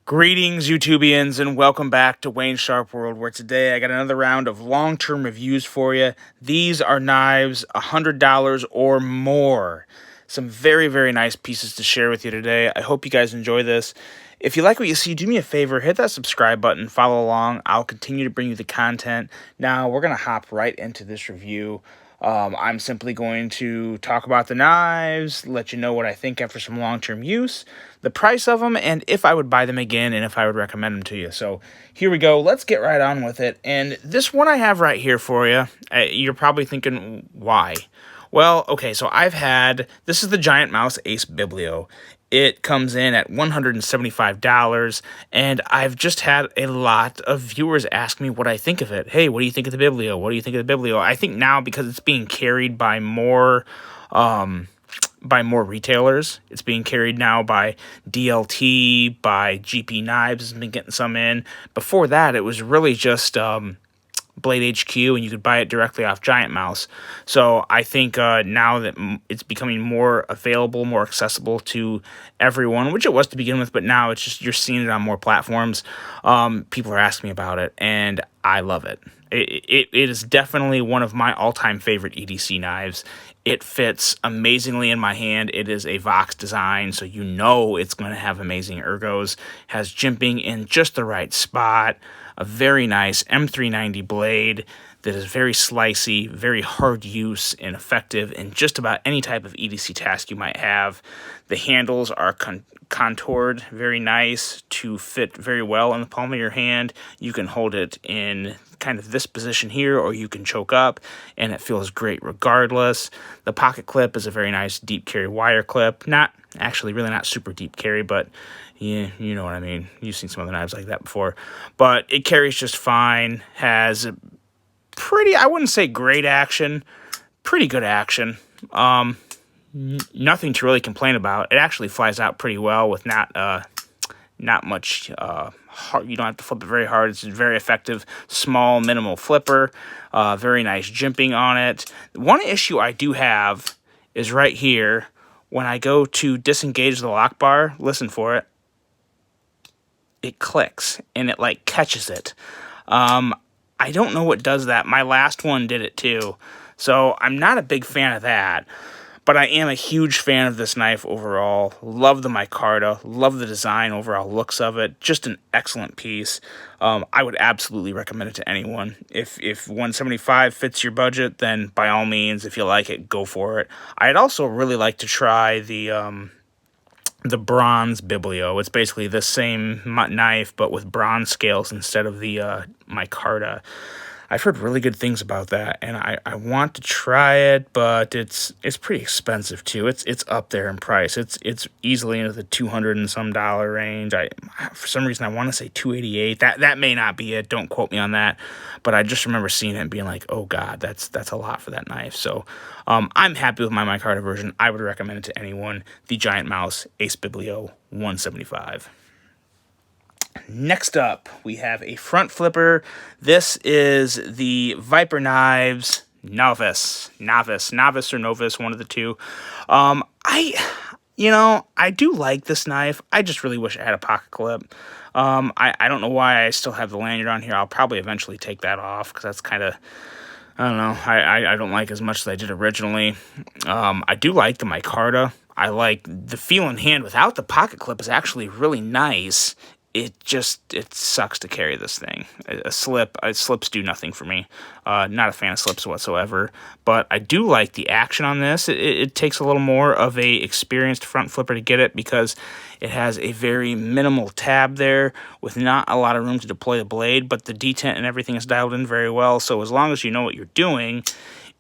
Greetings, YouTubians, and welcome back to Wayne Sharp World, where today I got another round of long-term reviews for you. These are knives $100 or more. Some very, very nice pieces to share with you today. I hope you guys enjoy this. If you like what you see, do me a favor, hit that subscribe button, follow along. I'll continue to bring you the content. Now, we're going to hop right into this review. I'm simply going to talk about the knives, let you know what I think after some long-term use, the price of them, and if I would buy them again, and if I would recommend them to you. So here we go. Let's get right on with it. And this one I have right here for you, you're probably thinking, why? Well, okay, so this is the Giant Mouse Ace Biblio. It comes in at $175, and I've just had a lot of viewers ask me what I think of it. Hey, what do you think of the Biblio? What do you think of the Biblio? I think now, because it's being carried by more retailers, it's being carried now by DLT, by GP Knives has been getting some in. Before that, it was really just Blade HQ, and you could buy it directly off Giant Mouse. So I think now that it's becoming more available, more accessible to everyone, which it was to begin with, but now it's just you're seeing it on more platforms. People are asking me about it, and I love it. It is definitely one of my all-time favorite EDC knives. It fits amazingly in my hand. It is a Vox design, so you know it's going to have amazing ergos. Has jimping in just the right spot. A very nice M390 blade that is very slicey, very hard use, and effective in just about any type of EDC task you might have. The handles are contoured, very nice to fit very well in the palm of your hand. You can hold it in kind of this position here, or you can choke up, and it feels great regardless. The pocket clip is a very nice deep carry wire clip. Really not super deep carry, but yeah, you know what I mean. You've seen some other knives like that before. But it carries just fine. Has I wouldn't say great action, pretty good action. Nothing to really complain about. It actually flies out pretty well with not much hard. You don't have to flip it very hard. It's very effective, small, minimal flipper. Very nice jimping on it. One issue I do have is right here. When I go to disengage the lock bar, listen for it. It clicks, and it like catches it. I don't know what does that. My last one did it too. So I'm not a big fan of that. But I am a huge fan of this knife overall. Love the micarta. Love the design, overall looks of it. Just an excellent piece. I would absolutely recommend it to anyone. If $175 fits your budget, then by all means, if you like it, go for it. I'd also really like to try the bronze Biblio. It's basically the same knife, but with bronze scales instead of the micarta. I've heard really good things about that, and I want to try it, but it's pretty expensive too. It's up there in price. It's easily into the $200 and some range. For some reason I want to say $288. That may not be it. Don't quote me on that. But I just remember seeing it and being like, oh god, that's a lot for that knife. So I'm happy with my micarta version. I would recommend it to anyone. The Giant Mouse Ace Biblio 175. Next up, we have a front flipper. This is the Viper Knives Novice, or Novice, one of the two. I do like this knife. I just really wish I had a pocket clip. I don't know why I still have the lanyard on here. I'll probably eventually take that off, because that's kind of, I don't know, I don't like as much as I did originally. I do like the micarta. I like the feel in hand without the pocket clip is actually really nice. It sucks to carry this thing. Slips do nothing for me. Not a fan of slips whatsoever. But I do like the action on this. It takes a little more of a experienced front flipper to get it, because it has a very minimal tab there with not a lot of room to deploy the blade, but the detent and everything is dialed in very well. So as long as you know what you're doing,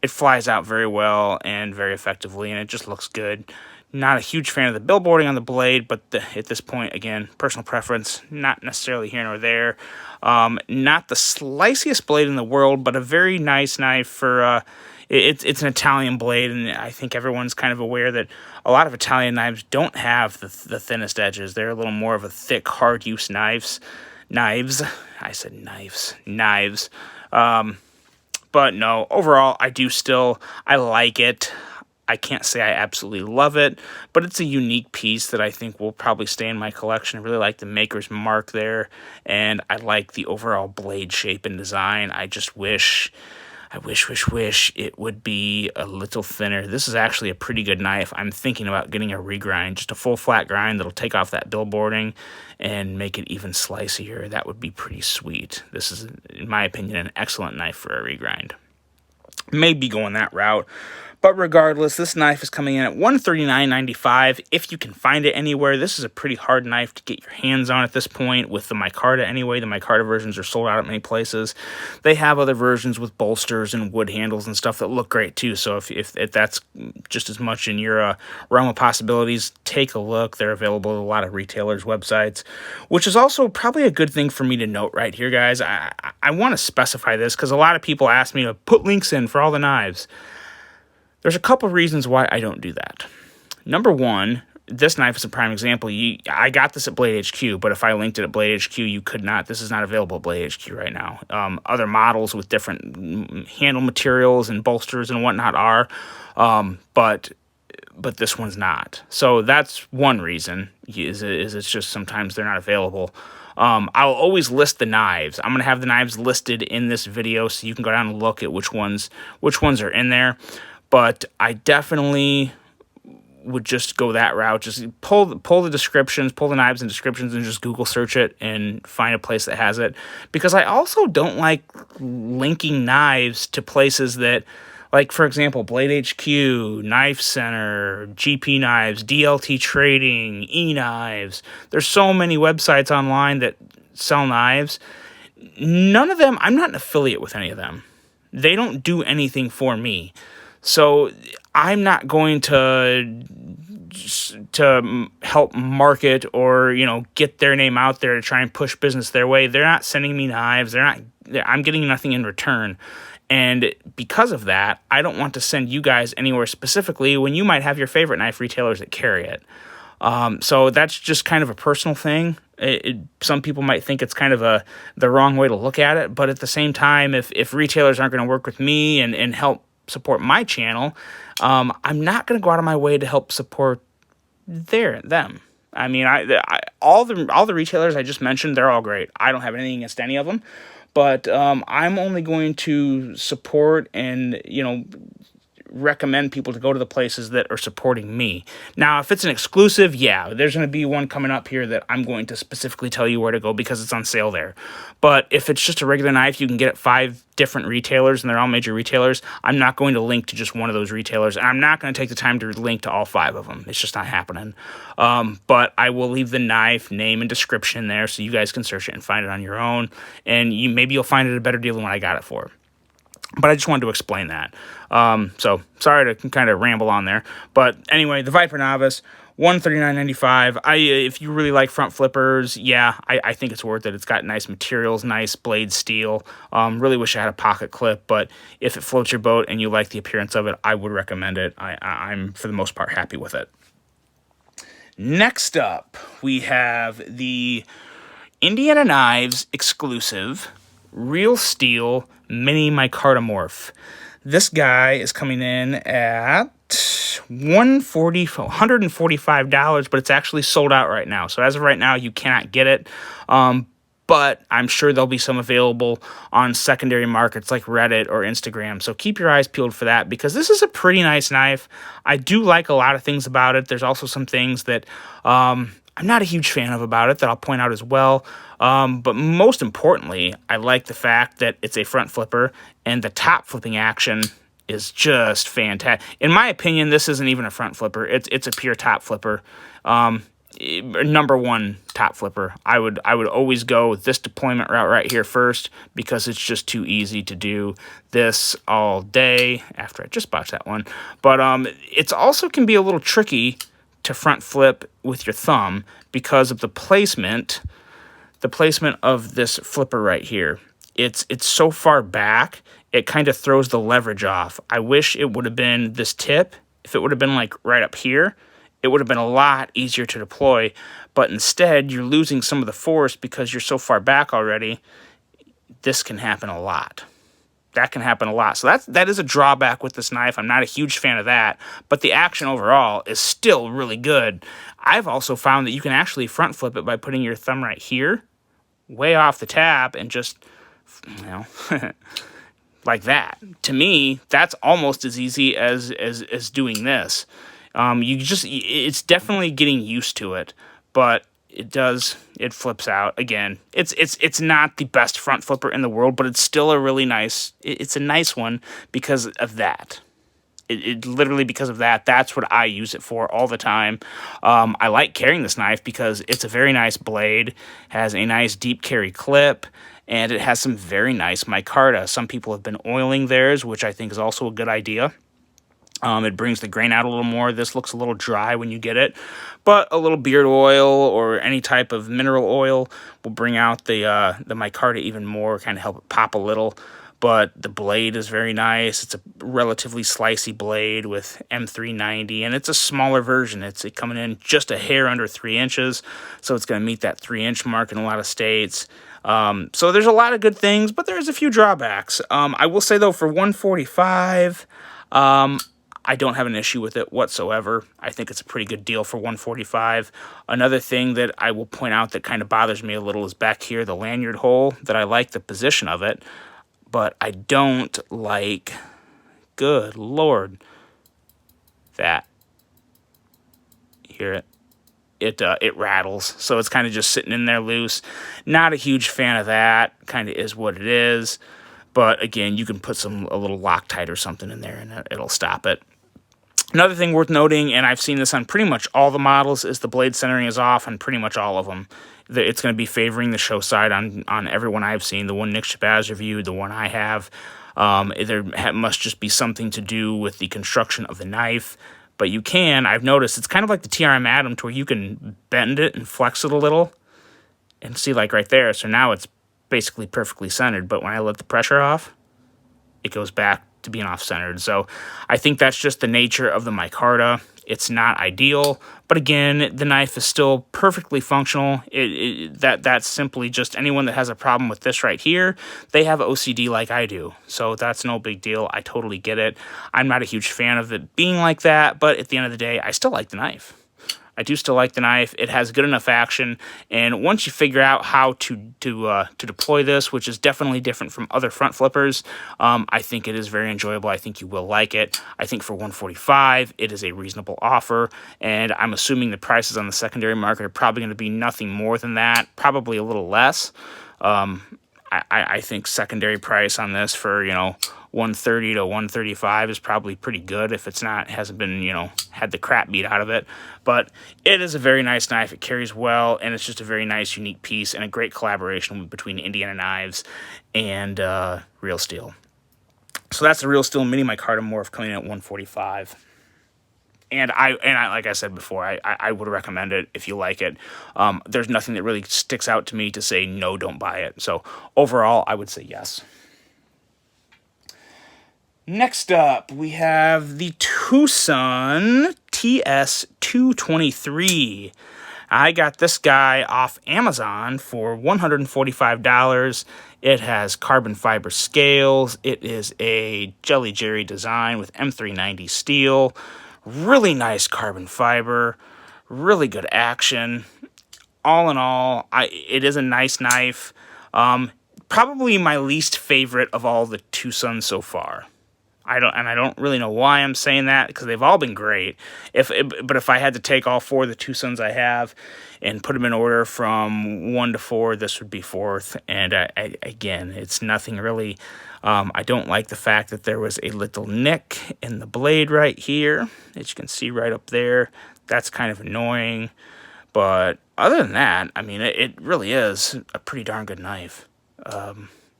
it flies out very well and very effectively, and it just looks good. Not a huge fan of the billboarding on the blade, but at this point, again, personal preference, not necessarily here nor there. Not the sliciest blade in the world, but a very nice knife for, it's an Italian blade, and I think everyone's kind of aware that a lot of Italian knives don't have the thinnest edges. They're a little more of a thick, hard-use knives. I said knives. But no, overall, I like it. I can't say I absolutely love it, but it's a unique piece that I think will probably stay in my collection. I really like the maker's mark there, and I like the overall blade shape and design. I wish it would be a little thinner. This is actually a pretty good knife. I'm thinking about getting a regrind, just a full flat grind that'll take off that billboarding and make it even slicier. That would be pretty sweet. This is, in my opinion, an excellent knife for a regrind. Maybe going that route. But regardless, this knife is coming in at $139.95 if you can find it anywhere. This is a pretty hard knife to get your hands on at this point with the micarta anyway. The micarta versions are sold out at many places. They have other versions with bolsters and wood handles and stuff that look great too. So if that's just as much in your realm of possibilities, take a look. They're available at a lot of retailers' websites, which is also probably a good thing for me to note right here, guys. I want to specify this because a lot of people ask me to put links in for all the knives. There's a couple reasons why I don't do that. Number one, this knife is a prime example. I got this at Blade HQ, but if I linked it at Blade HQ, you could not. This is not available at Blade HQ right now. Other models with different handle materials and bolsters and whatnot are, but this one's not. So that's one reason, is it's just sometimes they're not available. I'll always list the knives. I'm going to have the knives listed in this video so you can go down and look at which ones are in there. But I definitely would just go that route. Just pull the descriptions, pull the knives and descriptions, and just Google search it and find a place that has it. Because I also don't like linking knives to places that, like, for example, Blade HQ, Knife Center, GP Knives, DLT Trading, E-Knives. There's so many websites online that sell knives. None of them, I'm not an affiliate with any of them. They don't do anything for me. So I'm not going to help market or, get their name out there to try and push business their way. They're not sending me knives. I'm getting nothing in return. And because of that, I don't want to send you guys anywhere specifically when you might have your favorite knife retailers that carry it. So that's just kind of a personal thing. Some people might think it's kind of the wrong way to look at it. But at the same time, if retailers aren't going to work with me and help support my channel, I'm not going to go out of my way to help support them. I mean, all the retailers I just mentioned, they're all great. I don't have anything against any of them, but I'm only going to support and recommend people to go to the places that are supporting me. Now, if it's an exclusive, yeah, there's going to be one coming up here that I'm going to specifically tell you where to go because it's on sale there. But if it's just a regular knife, you can get at 5 different retailers, and they're all major retailers. I'm not going to link to just one of those retailers, and I'm not going to take the time to link to all 5 of them. It's just not happening. But I will leave the knife name and description there so you guys can search it and find it on your own, and maybe you'll find it a better deal than what I got it for. But I just wanted to explain that. So sorry to kind of ramble on there. But anyway, the Viper Novice, $139.95. If you really like front flippers, yeah, I think it's worth it. It's got nice materials, nice blade steel. Really wish I had a pocket clip, but if it floats your boat and you like the appearance of it, I would recommend it. I'm, for the most part, happy with it. Next up, we have the Indiana Knives exclusive Real Steel Mini Micarta Morph. This guy is coming in at $145, but it's actually sold out right now. So as of right now, you cannot get it. But I'm sure there'll be some available on secondary markets like Reddit or Instagram. So keep your eyes peeled for that because this is a pretty nice knife. I do like a lot of things about it. There's also some things that I'm not a huge fan of about it that I'll point out as well. But most importantly, I like the fact that it's a front flipper and the top flipping action is just fantastic. In my opinion, this isn't even a front flipper. It's a pure top flipper. Number one top flipper. I would always go with this deployment route right here first because it's just too easy to do this all day after I just botched that one. But it's also can be a little tricky to front flip with your thumb because of the placement of this flipper right here. It's so far back, it kind of throws the leverage off. I wish it would have been this tip. If it would have been like right up here, it would have been a lot easier to deploy, but instead you're losing some of the force because you're so far back already. This can happen a lot. that can happen a lot. So that is a drawback with this knife. I'm not a huge fan of that, but the action overall is still really good. I've also found that you can actually front flip it by putting your thumb right here, way off the tab, and just, you know, like that. To me, that's almost as easy as doing this. It's definitely getting used to it, but it flips out. Again, it's not the best front flipper in the world, but it's still a really nice, it's a nice one because of that. It literally, because of that, that's what I use it for all the time. I like carrying this knife because it's a very nice blade, has a nice deep carry clip, and it has some very nice micarta. Some people have been oiling theirs, which I think is also a good idea. It brings the grain out a little more. This looks a little dry when you get it, but a little beard oil or any type of mineral oil will bring out the micarta even more, kind of help it pop a little. But the blade is very nice. It's a relatively slicey blade with M390, and it's a smaller version. It's coming in just a hair under 3 inches, so it's going to meet that 3-inch mark in a lot of states. So there's a lot of good things, but there's a few drawbacks. I will say, though, for $145, I don't have an issue with it whatsoever. I think it's a pretty good deal for $145. Another thing that I will point out that kind of bothers me a little is back here, the lanyard hole, that I like the position of it, but I don't like, good Lord, that. Hear it? It rattles, so it's kind of just sitting in there loose. Not a huge fan of that. Kind of is what it is. But again, you can put a little Loctite or something in there and it'll stop it. Another thing worth noting, and I've seen this on pretty much all the models, is the blade centering is off on pretty much all of them. It's going to be favoring the show side on everyone I've seen. The one Nick Shabazz reviewed, the one I have. Must just be something to do with the construction of the knife. But you can, I've noticed, it's kind of like the TRM Atom, to where you can bend it and flex it a little. And see, like right there, so now it's basically perfectly centered. But when I let the pressure off, it goes back to being off-centered. So I think that's just the nature of the micarta. It's not ideal, but again, the knife is still perfectly functional. That's simply just anyone that has a problem with this right here, they have OCD like I do. So that's no big deal. I totally get it. I'm not a huge fan of it being like that, but at the end of the day, I still like the knife. I do still like the knife. It has good enough action, and once you figure out how to deploy this, which is definitely different from other front flippers, I think it is very enjoyable. I think you will like it. I think for $145, it is a reasonable offer, and I'm assuming the prices on the secondary market are probably going to be nothing more than that, probably a little less. I think secondary price on this for, you know, $130 to $135 is probably pretty good if it's not, hasn't been, you know, had the crap beat out of it. But it is a very nice knife. It carries well, and it's just a very nice, unique piece and a great collaboration between Indiana Knives and Real Steel. So that's the Real Steel Mini Micarta Morph coming in at $145. And I like I said before, I would recommend it if you like it. There's nothing that really sticks out to me to say no, don't buy it. So overall, I would say yes. Next up, we have the TwoSun TS223. I got this guy off Amazon for $145. It has carbon fiber scales. It is a Jelly Jerry design with M390 steel. Really nice carbon fiber. Really good action. All in all, it is a nice knife. Probably my least favorite of all the TwoSun so far. I don't really know why I'm saying that, because they've all been great. But if I had to take all 4 of the TwoSuns I have and put them in order from 1 to 4, this would be 4th. And again, it's nothing really. I don't like the fact that there was a little nick in the blade right here, as you can see right up there. That's kind of annoying. But other than that, I mean, it really is a pretty darn good knife.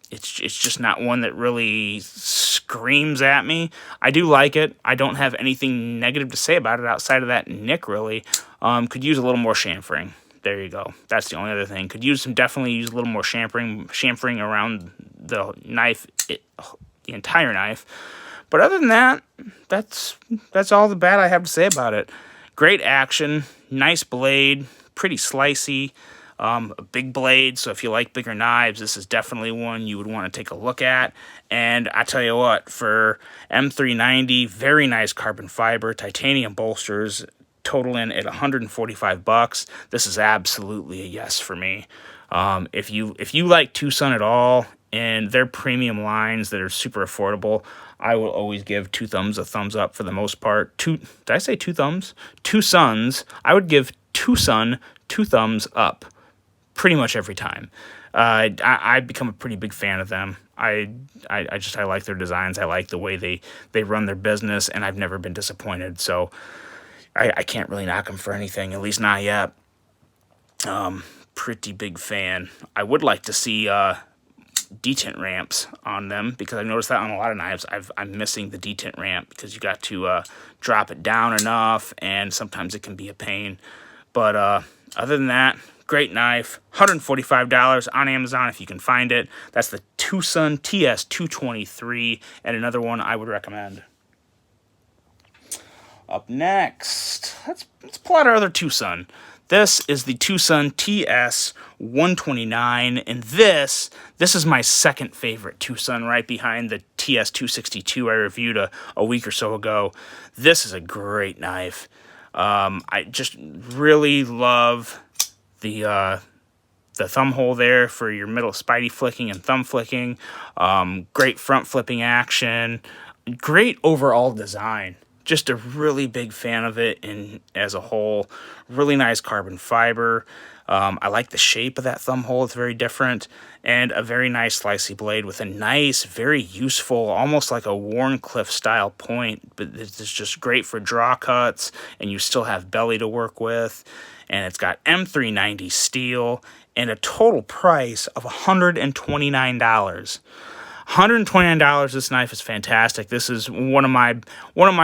It's just not one that really screams at me. I do like it. I don't have anything negative to say about it outside of that nick, really. Could use a little more chamfering. There you go. That's the only other thing. Definitely use a little more chamfering around the knife, the entire knife. But other than that, that's all the bad I have to say about it. Great action, nice blade, pretty slicey. A big blade, so if you like bigger knives, this is definitely one you would want to take a look at. And I tell you what, for M390, very nice carbon fiber, titanium bolsters, totaling at $145. This is absolutely a yes for me. If you like TwoSun at all and their premium lines that are super affordable, I will always give Two Thumbs a thumbs up for the most part. Did I say two thumbs? TwoSuns. I would give TwoSun 2 thumbs up pretty much every time. I've become a pretty big fan of them. I like their designs. I like the way they run their business, and I've never been disappointed. So I can't really knock them for anything, at least not yet. Pretty big fan. I would like to see detent ramps on them, because I've noticed that on a lot of knives. I'm missing the detent ramp, because you got to drop it down enough, and sometimes it can be a pain. But other than that, great knife. $145 on Amazon if you can find it. That's the TwoSun TS223, and another one I would recommend. Up next, let's pull out our other TwoSun. This is the TwoSun TS129, and this is my second favorite TwoSun, right behind the TS262 I reviewed a week or so ago. This is a great knife. I just really love the thumb hole there for your middle spidey flicking and thumb flicking. Great front flipping action. Great overall design. Just a really big fan of it as a whole. Really nice carbon fiber. I like the shape of that thumb hole. It's very different. And a very nice slicey blade with a nice, very useful, almost like a Warncliffe style point. But it's just great for draw cuts, and you still have belly to work with. And it's got M390 steel and a total price of $129. $129. This knife is fantastic. This is one of my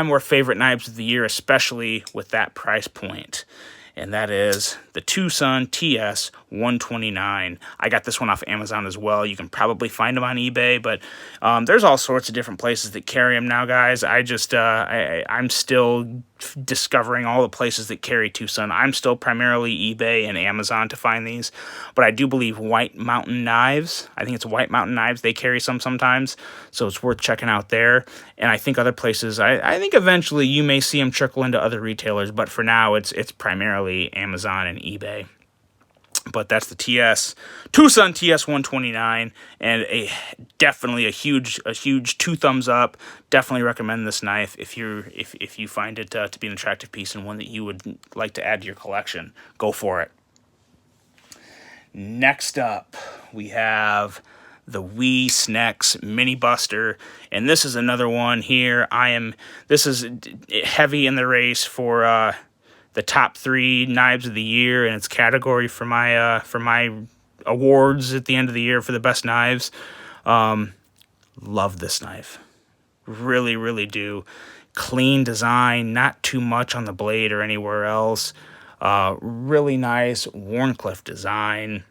more favorite knives of the year, especially with that price point. And that is the TwoSun TS129. I got this one off Amazon as well. You can probably find them on eBay, but there's all sorts of different places that carry them now, guys. I'm still discovering all the places that carry TwoSun. I'm still primarily eBay and Amazon to find these, but I do believe White Mountain Knives, I think it's White Mountain Knives, they carry some sometimes, so it's worth checking out there. And I think other places, I think eventually you may see them trickle into other retailers, but for now it's primarily Amazon and eBay. But that's the TwoSun TS129, and definitely a huge 2 thumbs up. Definitely recommend this knife if you find it to be an attractive piece and one that you would like to add to your collection. Go for it. Next up, we have the WE Snex Mini Buster, and this is another one here. This is heavy in the race for the top 3 knives of the year in its category for my awards at the end of the year for the best knives. Love this knife. Really, really do. Clean design, not too much on the blade or anywhere else. Really nice Warncliffe design,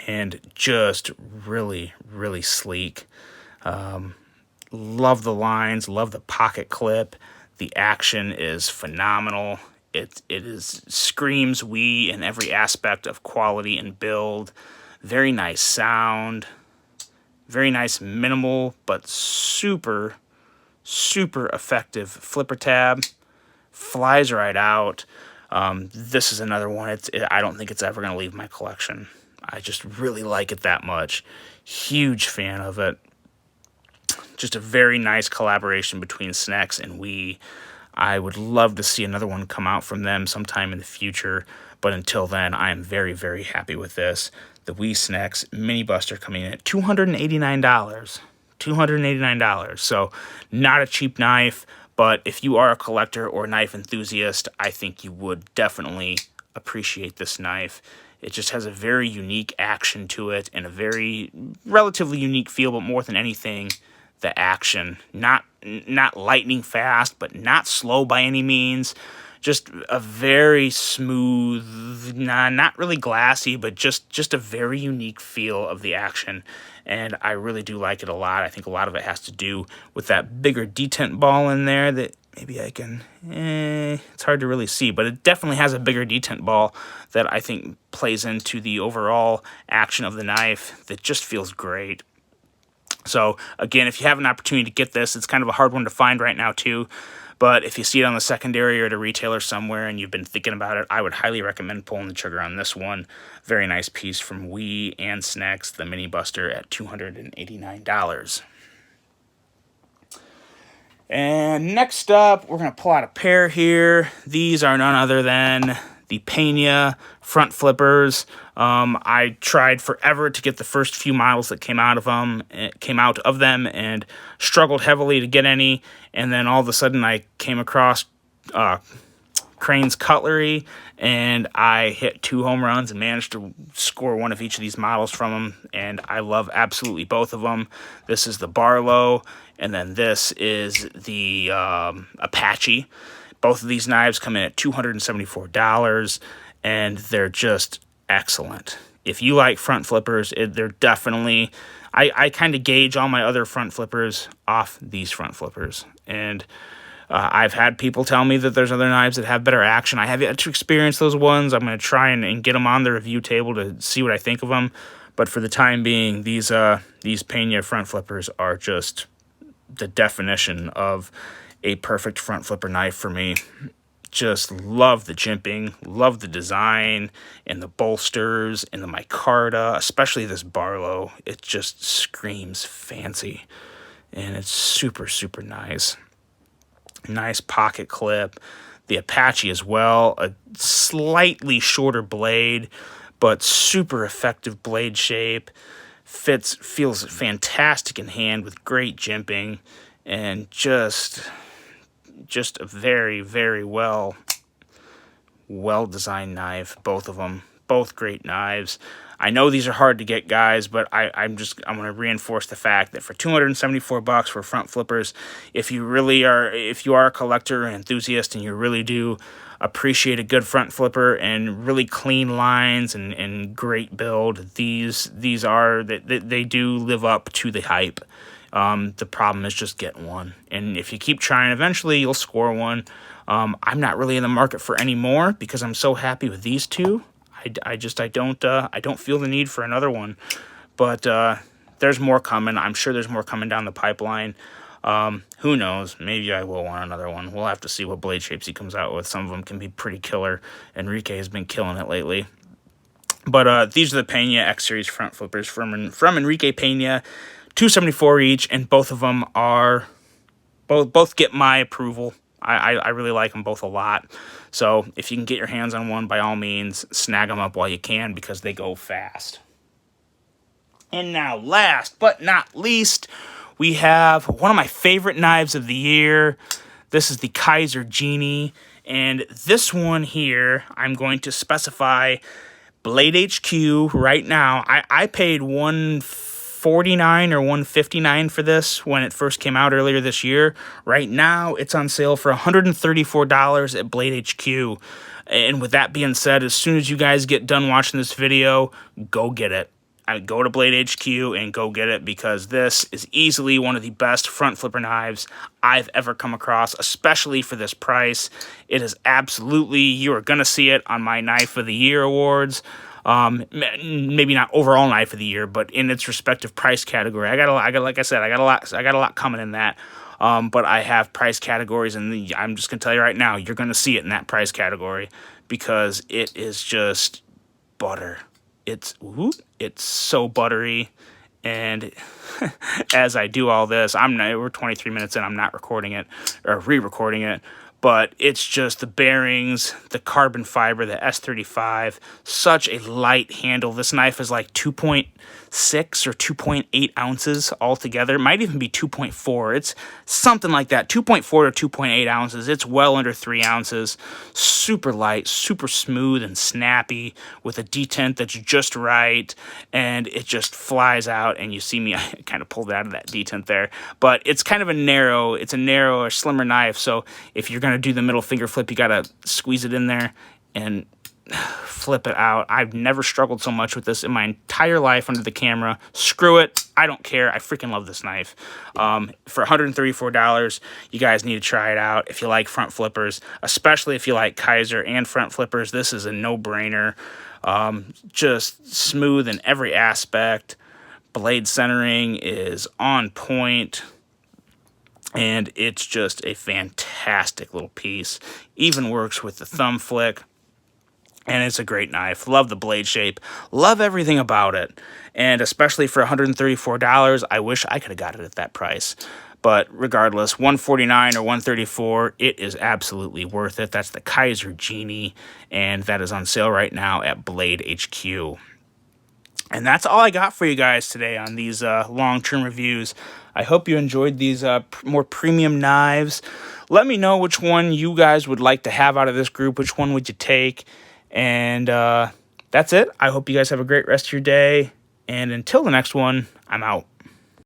and just really, really sleek. Love the lines, love the pocket clip. The action is phenomenal. It screams WE in every aspect of quality and build. Very nice sound. Very nice minimal but super, super effective flipper tab. Flies right out. This is another one. I don't think it's ever going to leave my collection. I just really like it that much. Huge fan of it. Just a very nice collaboration between Snex and WE. I would love to see another one come out from them sometime in the future, but until then, I am very, very happy with this. The WE Snex Mini Buster coming in at $289. $289. So not a cheap knife, but if you are a collector or knife enthusiast, I think you would definitely appreciate this knife. It just has a very unique action to it and a very relatively unique feel, but more than anything, the action. Not lightning fast, but not slow by any means. Just a very smooth, not really glassy, but just a very unique feel of the action. And I really do like it a lot. I think a lot of it has to do with that bigger detent ball in there that maybe I can, it's hard to really see, but it definitely has a bigger detent ball that I think plays into the overall action of the knife that just feels great. So again, if you have an opportunity to get this, it's kind of a hard one to find right now too. But if you see it on the secondary or at a retailer somewhere and you've been thinking about it, I would highly recommend pulling the trigger on this one. Very nice piece from Wee and Snacks, the Mini Buster at $289. And next up, we're going to pull out a pair here. These are none other than the Pena front flippers. I tried forever to get the first few models that came out of them, and struggled heavily to get any. And then all of a sudden, I came across Crane's Cutlery, and I hit 2 home runs and managed to score one of each of these models from them. And I love absolutely both of them. This is the Barlow, and then this is the Apache. Both of these knives come in at $274, and they're just excellent. If you like front flippers, they're definitely... I kind of gauge all my other front flippers off these front flippers. And I've had people tell me that there's other knives that have better action. I have yet to experience those ones. I'm going to try and get them on the review table to see what I think of them. But for the time being, these Pena front flippers are just the definition of a perfect front flipper knife for me. Just love the jimping, love the design, and the bolsters, and the micarta, especially this Barlow. It just screams fancy, and it's super, super nice. Nice pocket clip. The Apache as well, a slightly shorter blade, but super effective blade shape. Feels fantastic in hand with great jimping, and just a very, very well designed knife. Both of them, both great knives. I know these are hard to get, guys, but I'm going to reinforce the fact that for $274 for front flippers, if you are a collector or enthusiast and you really do appreciate a good front flipper and really clean lines and great build, these they do live up to the hype. The problem is just getting one, and if you keep trying, eventually you'll score one. I'm not really in the market for any more because I'm so happy with these two. I don't feel the need for another one, but there's more coming. I'm sure there's more coming down the pipeline. Who knows? Maybe I will want another one. We'll have to see what blade shapes he comes out with. Some of them can be pretty killer. Enrique has been killing it lately. But these are the Pena X Series front flippers from Enrique Pena, $274 each, and both of them are both get my approval. I really like them both a lot. So if you can get your hands on one, by all means, snag them up while you can because they go fast. And now, last but not least, we have one of my favorite knives of the year. This is the Kizer Genie. And this one here, I'm going to specify Blade HQ right now. I paid $149 or $159 for this when it first came out earlier this year. Right now, it's on sale for $134 at Blade HQ. And with that being said, as soon as you guys get done watching this video, go get it. Go to Blade HQ and go get it because this is easily one of the best front flipper knives I've ever come across, especially for this price. It is absolutely, you are going to see it on my Knife of the Year awards. Maybe not overall Knife of the Year, but in its respective price category. I got a lot coming in that. But I have price categories, and I'm just gonna tell you right now, you're gonna see it in that price category because it is just butter. It's so buttery, and as I do all this, we're 23 minutes in. I'm not recording it or re-recording it. But it's just the bearings, the carbon fiber, the S35, such a light handle. This knife is like 2.6 or 2.8 ounces altogether. It might even be 2.4. It's something like that, 2.4 to 2.8 ounces. It's well under 3 ounces. Super light, super smooth and snappy with a detent that's just right. And it just flies out. And you see me, I kind of pulled out of that detent there. But it's kind of a narrow or slimmer knife. So if you're going to do the middle finger flip, you got to squeeze it in there and flip it out. I've never struggled so much with this in my entire life under the camera. Screw it. I don't care. I freaking love this knife. For $134, you guys need to try it out. If you like front flippers, especially if you like Kizer and front flippers, this is a no-brainer. Just smooth in every aspect. Blade centering is on point. And it's just a fantastic little piece. Even works with the thumb flick. And it's a great knife. Love the blade shape. Love everything about it. And especially for $134, I wish I could have got it at that price. But regardless, $149 or $134, it is absolutely worth it. That's the Kizer Genie. And that is on sale right now at Blade HQ. And that's all I got for you guys today on these long-term reviews. I hope you enjoyed these more premium knives. Let me know which one you guys would like to have out of this group. Which one would you take? And that's it. I hope you guys have a great rest of your day. And until the next one, I'm out.